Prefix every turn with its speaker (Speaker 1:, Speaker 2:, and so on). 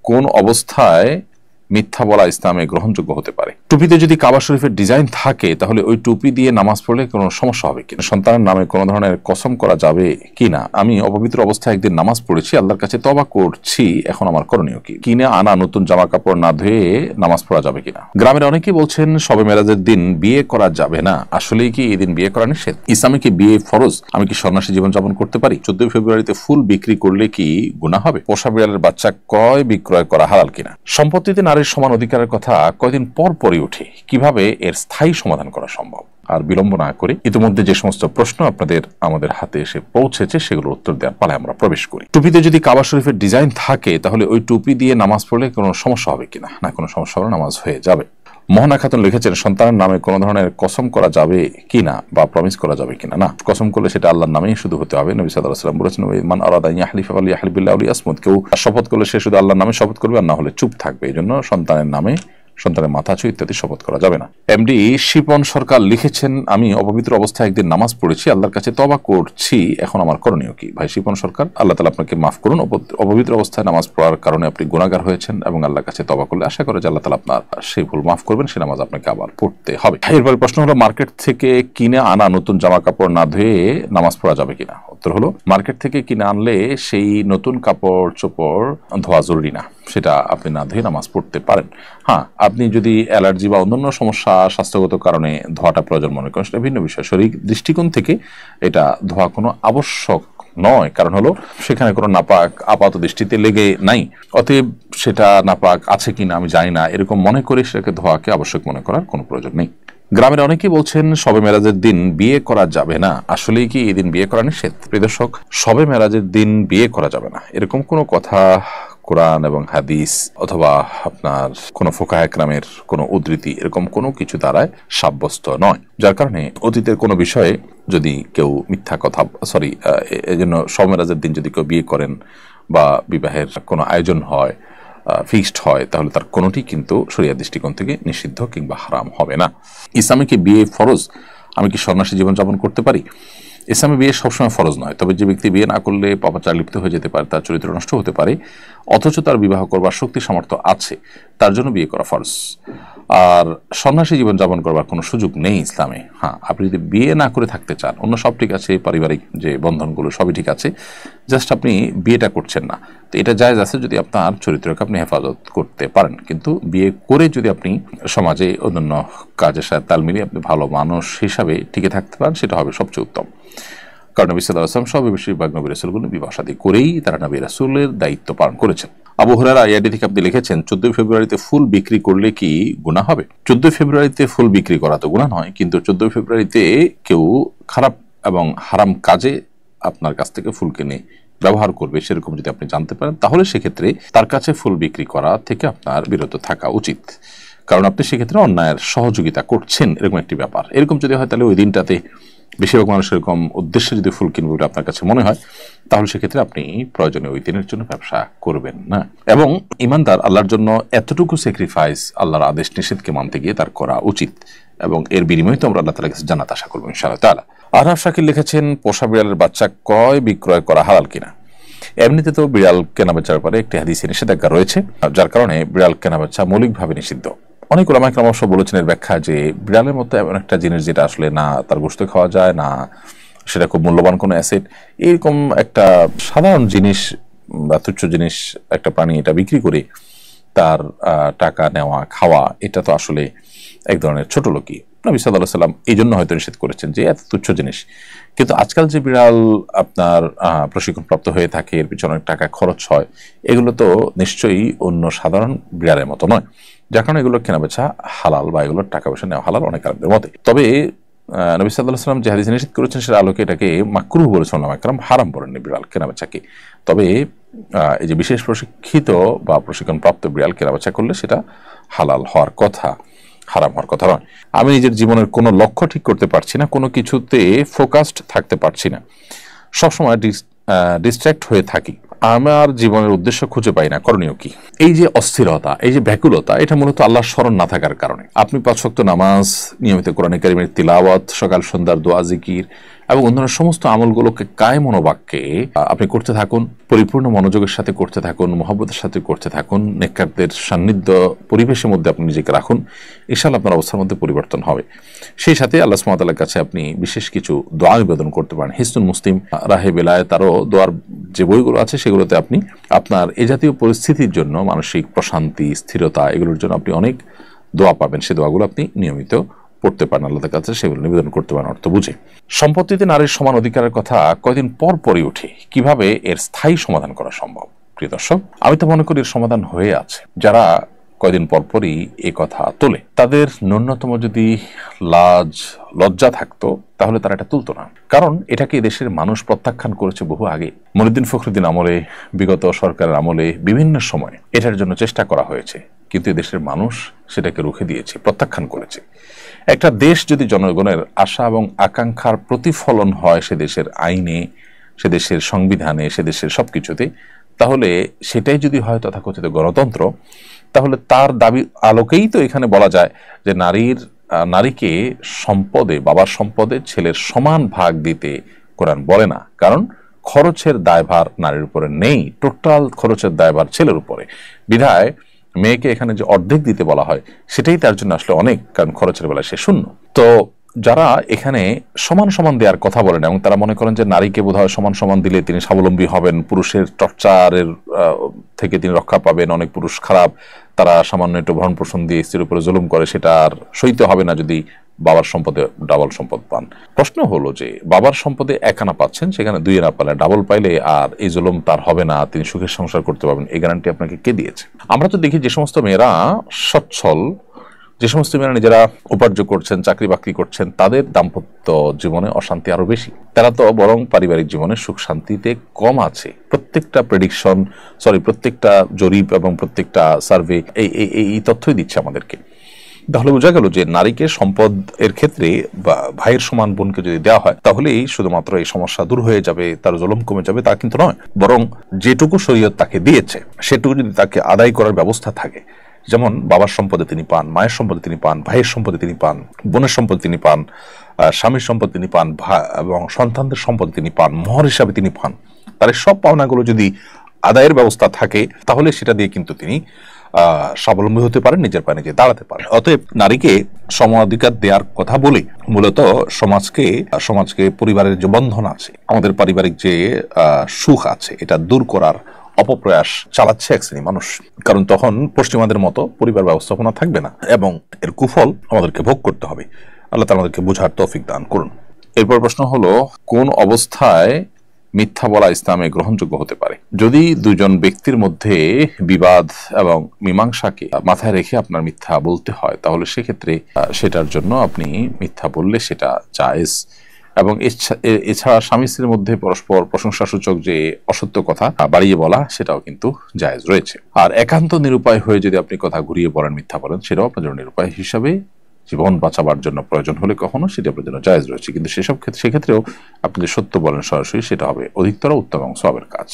Speaker 1: কোন অবস্থায় মিথ্যা বলা ইসলামে গ্রহণযোগ্য হতে পারে? টুপিতে যদি কাবা শরীফের ডিজাইন থাকে তাহলে ওই টুপি দিয়ে নামাজ পড়লে কোনো সমস্যা হবে কিনা? সন্তানের নামে কোনো ধরনের কসম করা যাবে কিনা? আমি অপবিত্র অবস্থায় একদিন নামাজ পড়েছি, আল্লাহর কাছে তওবা করছি, এখন আমার করণীয় কি? কিনে আনা নতুন জামা কাপড় না ধুয়ে নামাজ পড়া যাবে কিনা? গ্রামের অনেকেই বলছেন শবে মেরাজের দিন বিয়ে করা যাবে না, আসলেই কি এই দিন বিয়ে করা নিষেধ? ইসলামে কি বিয়ে ফরজ? আমি কি সন্ন্যাসী জীবনযাপন করতে পারি? 14 ফেব্রুয়ারিতে ফুল বিক্রি করলে কি গুনাহ হবে? পোষা বিড়ালের বাচ্চা ক্রয় বিক্রয় করা হালাল কিনা? সম্পত্তিতে নারীর সমান অধিকারের কথা কয়দিন পর পরই ওঠে, কিভাবে এর স্থায়ী সমাধান করা সম্ভব? আর বিলম্ব না করে ইতিমধ্যে যে সমস্ত প্রশ্ন আমাদের হাতে এসে পৌঁছেছে সেগুলোর উত্তর দেওয়ার পালায় আমরা প্রবেশ করি। টুপিতে যদি কাবা শরীফের ডিজাইন থাকে তাহলে ওই টুপি দিয়ে নামাজ পড়লে কোনো সমস্যা হবে কিনা? না, কোনো সমস্যা হবে, নামাজ হয়ে যাবে। মোহনা খাতুন লিখেছেন, সন্তানের নামে কোনো ধরনের কসম করা যাবে কিনা বা প্রমিস করা যাবে কিনা? না, কসম করলে সেটা আল্লাহর নামেই শুধু হতে হবে। নবী সাল্লাল্লাহু আলাইহি ওয়াসাল্লাম বলেছেন, মান আরাদা ইয়াহলিফা ফালইয়াহলিফ বিল্লাহি আও লিয়াসমুত, কেউ শপথ করলে সে শুধু আল্লাহর নামে শপথ করবে, আর না হলে চুপ থাকবে। এইজন্য সন্তানের নামে, সন্তানের মাথাছু ইত্যাদি শপথ করা যাবে না। এমডি শিপন সরকার লিখেছেন, আমি অপবিত্র অবস্থায় একদিন নামাজ পড়েছি, আল্লাহর কাছে তওবা করছি, এখন আমার করণীয় কি? ভাই শিপন সরকার, আল্লাহ তাআলা আপনাকে মাফ করুন। অপবিত্র অবস্থায় নামাজ পড়ার কারণে আপনি গুনাহগার হয়েছেন এবং আল্লাহর কাছে তওবা করলে আশা করে যে আল্লাহ তাআলা আপনার সেই ভুল মাফ করবেন, সেই নামাজ আপনাকে আবার পড়তে হবে। এরপর প্রশ্ন হলো, মার্কেট থেকে কিনে আনা নতুন জামা কাপড় না ধুয়ে নামাজ পড়া যাবে কিনা? উত্তর হলো, মার্কেট থেকে কিনে আনলে সেই নতুন কাপড় চোপড় ধোয়া জরুরি না, সেটা আপনি না ধুয়ে নামাজ পড়তে পারেন। হ্যাঁ, আপনি যদি অ্যালার্জি বা অন্যান্য সমস্যা স্বাস্থ্যগত কারণে ধোয়াটা প্রয়োজন মনে করেন, সেটা ভিন্ন বিষয়। শরীর দৃষ্টিকোণ থেকে এটা ধোয়া কোনো আবশ্যক নয়, কারণ হলো সেখানে কোনো নাপাক আপাত দৃষ্টিতে লেগে নাই, অতএব সেটা নাপাক আছে কিনা আমি জানি না, এরকম মনে করে সেটাকে ধোয়াকে আবশ্যক মনে করার কোনো প্রয়োজন নেই। গ্রামের অনেকেই বলছেন শবে মেরাজের দিন বিয়ে করা যাবে না, আসলেই কি এই দিন বিয়ে করা নিষেধ? প্রিয় দর্শক, শবে মেরাজের দিন বিয়ে করা যাবে না এরকম কোনো কথা কোরআন এবং হাদিস অথবা আপনার কোনো ফুকাহে কেরামের কোনো উদ্ধৃতি এরকম কোনো কিছু দ্বারায় সাব্যস্ত নয়, যার কারণে অতীতের কোনো বিষয়ে যদি কেউ মিথ্যা কথা এজন্য শবে মেরাজের দিন যদি কেউ বিয়ে করেন বা বিবাহের কোনো আয়োজন হয়, ফিক্সড হয়, তাহলে তার কোনোটি কিন্তু শরিয়া দৃষ্টিকোণ থেকে নিষিদ্ধ কিংবা হারাম হবে না। ইসলামে কি বিয়ে ফরজ? আমি কি সন্ন্যাসী জীবনযাপন করতে পারি? ইসলামে বিয়ে সবসময় ফরজ নয়, তবে যে ব্যক্তি বিয়ে না করলে পাপাচার লিপ্ত হয়ে যেতে পারে, তার চরিত্র নষ্ট হতে পারে, অথচ তার বিবাহ করবার শক্তি সামর্থ্য আছে, তার জন্য বিয়ে করা ফরজ। আর সন্ন্যাসী জীবনযাপন করবার কোনো সুযোগ নেই ইসলামে। হ্যাঁ, আপনি যদি বিয়ে না করে থাকতে চান, অন্য সব ঠিক আছে, পারিবারিক যে বন্ধনগুলো সবই ঠিক আছে, জাস্ট আপনি বিয়েটা করছেন না, তো এটা জায়েজ আছে যদি আপনার চরিত্রকে আপনি হেফাজত করতে পারেন। কিন্তু বিয়ে করে যদি আপনি সমাজে অন্যান্য কাজের সাথে তাল মিলিয়ে আপনি ভালো মানুষ হিসাবে টিকে থাকতে পারেন, সেটা হবে সবচেয়ে উত্তম। কারণ নবী সাল্লাল্লাহু আলাইহি ওয়াসাল্লাম সবই বেশিরভাগ নবী রাসূলগুলো বিবাহ শাদী করেই তারা নবী রাসূলের দায়িত্ব পালন করেছেন। আবু হুরায়রা আয়াদি থেকে আপনি লিখেছেন, 14 ফেব্রুয়ারিতে ফুল বিক্রি করলে কি গুনাহ হবে? 14 ফেব্রুয়ারিতে ফুল বিক্রি করা তো গুনাহ নয়, কিন্তু 14 ফেব্রুয়ারিতে কেউ খারাপ এবং হারাম কাজে আপনার কাছ থেকে ফুল কিনে ব্যবহার করবে, সেরকম যদি আপনি জানতে পারেন, তাহলে সেক্ষেত্রে তার কাছে ফুল বিক্রি করা থেকে আপনার বিরত থাকা উচিত, কারণ আপনি সেক্ষেত্রে অন্যায়ের সহযোগিতা করছেন, এরকম একটি ব্যাপার। এরকম যদি হয় তাহলে ওই দিনটাতে বেশিরভাগ মানুষ এরকম উদ্দেশ্যে যদি ফুল কিনবে বলে আপনার কাছে মনে হয়, তাহলে সেক্ষেত্রে আপনি প্রয়োজনে ওই দিনের জন্য ব্যবসা করবেন না। এবং ইমানদার আল্লাহর জন্য এতটুকু স্যাক্রিফাইস আল্লাহর আদেশ নিষেধকে মানতে গিয়ে তার করা উচিত, এবং এর বিনিময়ে তো আমরা আল্লাহ তাআলার কাছে জান্নাত আশা করবো ইনশাআল্লাহ তাআলা। আরহাফ শাকিল লিখেছেন, পোষা বিড়ালের বাচ্চা ক্রয় বিক্রয় করা হালাল কিনা? এমনিতে তো বিড়াল কেনাবেচার ব্যাপারে একটি হাদিসে নিষেধাজ্ঞা রয়েছে, যার কারণে বিড়াল কেনাবেচা মৌলিকভাবে নিষিদ্ধ। অনেক উলামায়ে কেরাম অবশ্য বলেছেন এর ব্যাখ্যা যে বিড়ালের মতো এমন একটা জিনিস যেটা আসলে না তার গোশত খাওয়া যায়, না সেটা খুব মূল্যবান কোনো অ্যাসেট, এরকম একটা সাধারণ জিনিস বা তুচ্ছ জিনিস একটা প্রাণী এটা বিক্রি করে তার টাকা নেওয়া খাওয়া, এটা তো আসলে এক ধরনের ছোট লোকই। নবী সাল্লাল্লাহু আলাইহি ওয়াসাল্লাম এই জন্য হয়তো নিষেধ করেছেন যে এত তুচ্ছ জিনিস। কিন্তু আজকাল যে বিড়াল আপনার প্রশিক্ষণপ্রাপ্ত হয়ে থাকে, এর পিছনে অনেক টাকা খরচ হয়, এগুলো তো নিশ্চয়ই অন্য সাধারণ বিড়ালের মতো নয়, যার কারণে এগুলো কেনাবেচা হালাল বা এগুলোর টাকা পয়সা নেওয়া হালাল অনেক আলেমদের মতে। তবে নবী সাল্লাল্লাহু আলাইহি ওয়াসাল্লাম যে হাদিসে নিষেধ করেছেন সেটা আলোকে এটাকে মাকরুহ বলেছেন উলামায়ে কেরাম, হারাম বলেননি বিড়াল কেনাবেচাকে। তবে এই যে বিশেষ প্রশিক্ষিত বা প্রশিক্ষণপ্রাপ্ত বিড়াল কেনাবেচা করলে সেটা হালাল হওয়ার কথা, হারাম হওয়ার কথা নয়। আমি নিজের জীবনের কোনো লক্ষ্য ঠিক করতে পারছি না, কোনো কিছুতে ফোকাসড থাকতে পারছি না, সবসময় ডিস্ট্র্যাক্ট হয়ে থাকি, আমার জীবনের উদ্দেশ্য খুঁজে পাই না, করণীয় কি? এই যে অস্থিরতা, এই যে ব্যাকুলতা, এটা মূলত আল্লাহর স্মরণ না থাকার কারণে। আপনি 5 ওয়াক্ত নামাজ, নিয়মিত কোরআন কারীমের তিলাওয়াত, সকাল সন্ধ্যার দোয়া জিকির এবং অন্যান্য সমস্ত আমলগুলোকে কায়ে মনোবাক্যে আপনি করতে থাকুন, পরিপূর্ণ মনোযোগের সাথে করতে থাকুন, মহব্বতের সাথে করতে থাকুন, নেককারদের সান্নিধ্য পরিবেশের মধ্যে আপনি নিজেকে রাখুন, ইনশাআল্লাহ আপনার অবস্থার মধ্যে পরিবর্তন হবে। সেই সাথে আল্লাহ সুবহানাহু ওয়া তাআলার কাছে আপনি বিশেষ কিছু দোয়া নিবেদন করতে পারেন। হিসনুল মুসলিম, রাহে বেলায়েত, আরও দোয়ার যে বইগুলো আছে সেগুলোতে আপনি আপনার এ জাতীয় পরিস্থিতির জন্য, মানসিক প্রশান্তি, স্থিরতা, এগুলোর জন্য আপনি অনেক দোয়া পাবেন। সেই দোয়াগুলো আপনি নিয়মিত পড়তে পারেন, আল্লাহর কাছে সেগুলো নিবেদন করতে পারেন অর্থ বুঝে। সম্পত্তিতে নারীর সমান অধিকারের কথা কয়দিন পর পরই ওঠে, কিভাবে এর স্থায়ী সমাধান করা সম্ভব? প্রিয় দর্শক, আমি তো মনে করি এর সমাধান হয়ে আছে। যারা কয়দিন পর পরই এ কথা তোলে, তাদের ন্যূনতম যদি লজ্জা থাকতো তাহলে তারা এটা তুলতো না। কারণ এটাকে দেশের মানুষ প্রত্যাখ্যান করেছে বহু আগে। মনিউদ্দিন ফখরুদ্দিন আমলে, বিগত সরকারের আমলে বিভিন্ন সময় এটার জন্য চেষ্টা করা হয়েছে, কিন্তু দেশের মানুষ সেটাকে রুখে দিয়েছে, প্রত্যাখ্যান করেছে। একটা দেশ যদি জনগণের আশা এবং আকাঙ্ক্ষার প্রতিফলন হয় সে দেশের আইনে, সে দেশের সংবিধানে, সে দেশের সবকিছুতে, তাহলে সেটাই যদি হয় তথাকথিত গণতন্ত্র, তাহলে তার দাবি আলোকেই তো এখানে বলা যায় যে নারীকে সম্পদে, বাবার সম্পদে ছেলের সমান ভাগ দিতে কোরআন বলে না। কারণ খরচের দায়ভার নারীর উপরে নেই, টোটাল খরচের দায়ভার ছেলের উপরে। বিধায় মেয়েকে এখানে যে অর্ধেক দিতে বলা হয় সেটাই তার জন্য আসলে অনেক, কারণ খরচের বেলায় সে শূন্য। তো যারা এখানে সমান সমান দেওয়ার কথা বলেন এবং তারা মনে করেন যে নারীকে বোধহয় সমান সমান দিলে তিনি স্বাবলম্বী হবেন, পুরুষের টর্চারের থেকে তিনি রক্ষা পাবেন, অনেক পুরুষ খারাপ, তারা সামান্য একটু ভরণ পোষণ দিয়ে স্ত্রীর উপরে জুলুম করে, সেটা আর সইতে হবে না যদি বাবার সম্পদে ডাবল সম্পদ পান। প্রশ্ন হলো যে বাবার সম্পদে এক আনা পাচ্ছেন, সেখানে দুই আনা পালে, ডাবল পাইলে আর এই জুলুম তার হবে না, তিনি সুখের সংসার করতে পারবেন, এই গ্যারান্টি আপনাকে কে দিয়েছে? আমরা তো দেখি যে সমস্ত মেয়েরা সচ্ছল, যে সমস্ত মেয়েরা নিজেরা উপার্জন করছেন, চাকরি বাকরি করছেন, তাদের দাম্পত্য জীবনে অশান্তি আরো বেশি। তারা তো বরং পারিবারিক জীবনে সুখ শান্তিতে কম আছে। প্রত্যেকটা জরিপ এবং প্রত্যেকটা সার্ভে এই তথ্যই দিচ্ছে আমাদেরকে। তাহলে বোঝা গেল যে নারীকে সম্পদ এর ক্ষেত্রে বা ভাইয়ের সমান বোনকে যদি দেওয়া হয় তাহলেই শুধুমাত্র এই সমস্যা দূর হয়ে যাবে, তার জুলুম কমে যাবে, তা কিন্তু নয়। বরং যেটুকু শরীয়ত তাকে দিয়েছে সেটুকু যদি তাকে আদায় করার ব্যবস্থা থাকে, যেমন বাবার সম্পদে তিনি পান, মায়ের সম্পদে তিনি পান, ভাইয়ের সম্পদে তিনি পান, বোনের সম্পদে তিনি পান, স্বামীর সম্পদ তিনি পান, এবং সন্তানদের সম্পদ তিনি পান, মোহর হিসাবে তিনি পান, তার সব পাওনাগুলো যদি আদায়ের ব্যবস্থা থাকে তাহলে সেটা দিয়ে কিন্তু তিনি স্বাবলম্বী হতে পারেন, নিজের পায়ে নিজে দাঁড়াতে পারেন। অতএব নারীকে সম অধিকার দেওয়ার কথা বলে মূলত সমাজকে পরিবারের যে বন্ধন আছে, আমাদের পারিবারিক যে সুখ আছে, এটা দূর করার অপপ্রয়াস চালাচ্ছে এক শ্রেণী মানুষ। কারণ তখন পশ্চিমাদের মতো পরিবার ব্যবস্থাপনা থাকবে না এবং এর কুফল আমাদেরকে ভোগ করতে হবে। আল্লাহ তাআলা আমাদেরকে বোঝার তৌফিক দান করুন। এরপর প্রশ্ন হলো, কোন অবস্থায় মিথ্যা বলা ইসলামে গ্রহণযোগ্য হতে পারে? যদি দুজন ব্যক্তির মধ্যে বিবাদ এবং মীমাংসাকে মাথায় রেখে আপনার মিথ্যা বলতে হয়, তাহলে সেক্ষেত্রে সেটার জন্য আপনি মিথ্যা বললে সেটা জায়েজ। এবং এছাড়া স্বামী স্ত্রীর মধ্যে পরস্পর প্রশংসাসূচক যে অসত্য কথা বাড়িয়ে বলা, সেটাও কিন্তু জায়েজ রয়েছে। আর একান্ত নিরুপায় হয়ে যদি আপনি কথা ঘুরিয়ে বলেন, মিথ্যা বলেন, সেটাও আপনার জন্য নিরুপায় হিসাবে জীবন বাঁচাবার জন্য প্রয়োজন হলে কখনো সেটা আপনার জন্য জায়েজ রয়েছে। কিন্তু সেক্ষেত্রেও আপনি যে সত্য বলেন সরাসরি, সেটা হবে অধিকতর উত্তম এবং সওয়াবের কাজ।